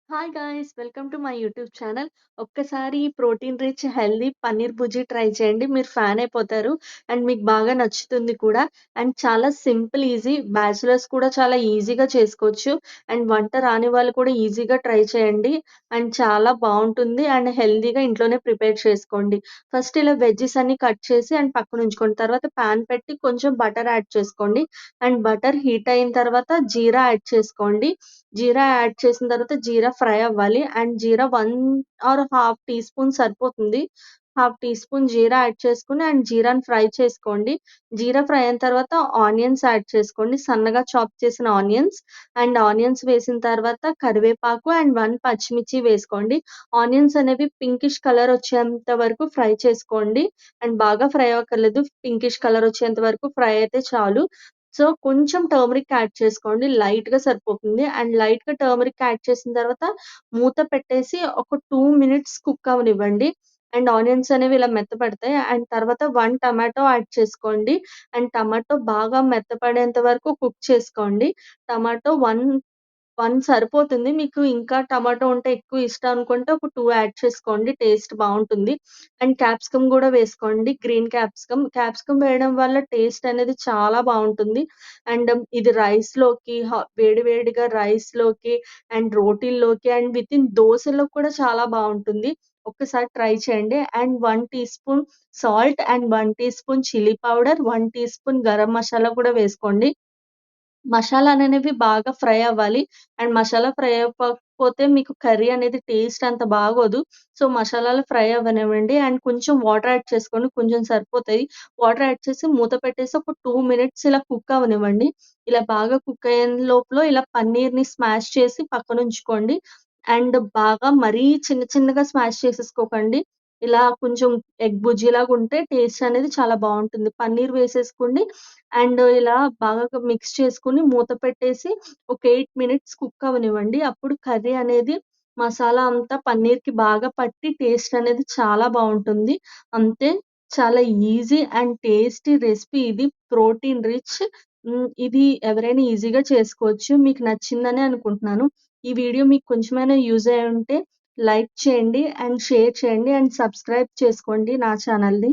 Hi guys welcome to my YouTube channel. ఒక్కసారి ఈ protein rich healthy paneer bhurji try చేయండి. మీరు ఫ్యాన్ అయిపోతారు. అండ్ మీకు బాగా నచ్చుతుంది కూడా. అండ్ చాలా సింపుల్ ఈజీ, బ్యాచిలర్స్ కూడా చాలా ఈజీగా చేసుకోవచ్చు. అండ్ వంట రాని వాళ్ళు కూడా ఈజీగా ట్రై చేయండి. అండ్ చాలా బాగుంటుంది. అండ్ హెల్దీగా ఇంట్లోనే ప్రిపేర్ చేసుకోండి. ఫస్ట్ ఇలా వెజ్జెస్ అన్ని కట్ చేసి అండ్ పక్కన ఉంచుకోండి. తర్వాత పాన్ పెట్టి కొంచెం బటర్ యాడ్ చేసుకోండి. అండ్ బటర్ హీట్ అయిన తర్వాత జీరా యాడ్ చేసుకోండి. జీరా యాడ్ చేసిన తర్వాత జీరా ఫ్రై అవ్వాలి. అండ్ జీరా 1 ఆర్ హాఫ్ టీ స్పూన్ సరిపోతుంది. హాఫ్ టీ స్పూన్ జీరా యాడ్ చేసుకొని అండ్ జీరాని ఫ్రై చేసుకోండి. జీరా ఫ్రై అయిన తర్వాత ఆనియన్స్ యాడ్ చేసుకోండి. సన్నగా చాప్ చేసిన ఆనియన్స్. అండ్ ఆనియన్స్ వేసిన తర్వాత కరివేపాకు అండ్ 1 పచ్చిమిర్చి వేసుకోండి. ఆనియన్స్ అనేవి పింకిష్ కలర్ వచ్చేంత వరకు ఫ్రై చేసుకోండి. అండ్ బాగా ఫ్రై అవ్వక్కర్లేదు. పింకిష్ కలర్ వచ్చేంత వరకు ఫ్రై అయితే చాలు. సో, కొంచెం టర్మరిక్ యాడ్ చేసుకోండి. లైట్‌గా సరిపోతుంది. అండ్ లైట్‌గా టర్మరిక్ యాడ్ చేసిన తర్వాత మూత పెట్టేసి ఒక 2 మినిట్స్ కుక్ అవ్వనివ్వండి. అండ్ ఆనియన్స్ అనేవి ఇలా మెత్తపడతాయి. అండ్ తర్వాత 1 టమాటో యాడ్ చేసుకోండి. అండ్ టమాటో బాగా మెత్తపడేంత వరకు కుక్ చేసుకోండి. టమాటో 1 సరిపోతుంది. మీకు ఇంకా టమాటో ఉంటే ఎక్కువ ఇష్టం అనుకుంటే ఒక 2 యాడ్ చేసుకోండి. టేస్ట్ బావుంటుంది. అండ్ క్యాప్సికమ్ గూడా వేసుకోండి. Green capsicum. క్యాప్సికమ్ వేయడం వల్ల టేస్ట్ అనేది చాలా బావుంటుంది. అండ్ ఇది రైస్‌లోకి వేడి వేడిగా రైస్‌లోకి అండ్ రోటీల్లోకి అండ్ వితిన్ దోసలో కూడా చాలా బావుంటుంది. ఒక్కసారి ట్రై చేయండి. And 1 teaspoon salt and 1 teaspoon chilli powder, 1 teaspoon garam masala కూడా వేసుకోండి. మషాలాలనేవి బాగా ఫ్రై అవ్వాలి. అండ్ మసాలా ఫ్రై అవ్వకపోతే మీకు కర్రీ అనేది టేస్ట్ అంత బాగోదు. సో, మసాలాలు ఫ్రై అవ్వనివ్వండి. అండ్ కొంచెం వాటర్ యాడ్ చేసుకోండి. కొంచెం సరిపోతాయి. వాటర్ యాడ్ చేసి మూత పెట్టేసి ఒక 2 మినిట్స్ ఇలా కుక్ అవ్వనివ్వండి. ఇలా బాగా కుక్ అయ్యే లోపల ఇలా పన్నీర్‌ని స్మాష్ చేసి పక్కనుంచుకోండి. అండ్ బాగా మరీ చిన్న చిన్నగా స్మాష్ చేసేసుకోకండి. ఇలా కొంచెం ఎగ్ బుర్జీలాగుంటే టేస్ట్ అనేది చాలా బావుంటుంది. పన్నీర్ వేసేసుకోండి. అండ్ ఇలా బాగా మిక్స్ చేసుకొని మూత పెట్టేసి ఒక 8 మినిట్స్ కుక్ అవ్వనివ్వండి. అప్పుడు కర్రీ అనేది మసాలా అంతా పన్నీర్‌కి బాగా పట్టి టేస్ట్ అనేది చాలా బావుంటుంది. అంతే, చాలా ఈజీ అండ్ టేస్టీ రెసిపీ ఇది. Protein rich. ఇది ఎవరైనా ఈజీగా చేసుకోవచ్చు. మీకు నచ్చిందనే అనుకుంటున్నాను. ఈ వీడియో మీకు కొంచెమైనా యూజ్ అయ్యుంటే లైక్ చేయండి అండ్ షేర్ చేయండి అండ్ సబ్స్క్రైబ్ చేసుకోండి నా ఛానల్‌ని.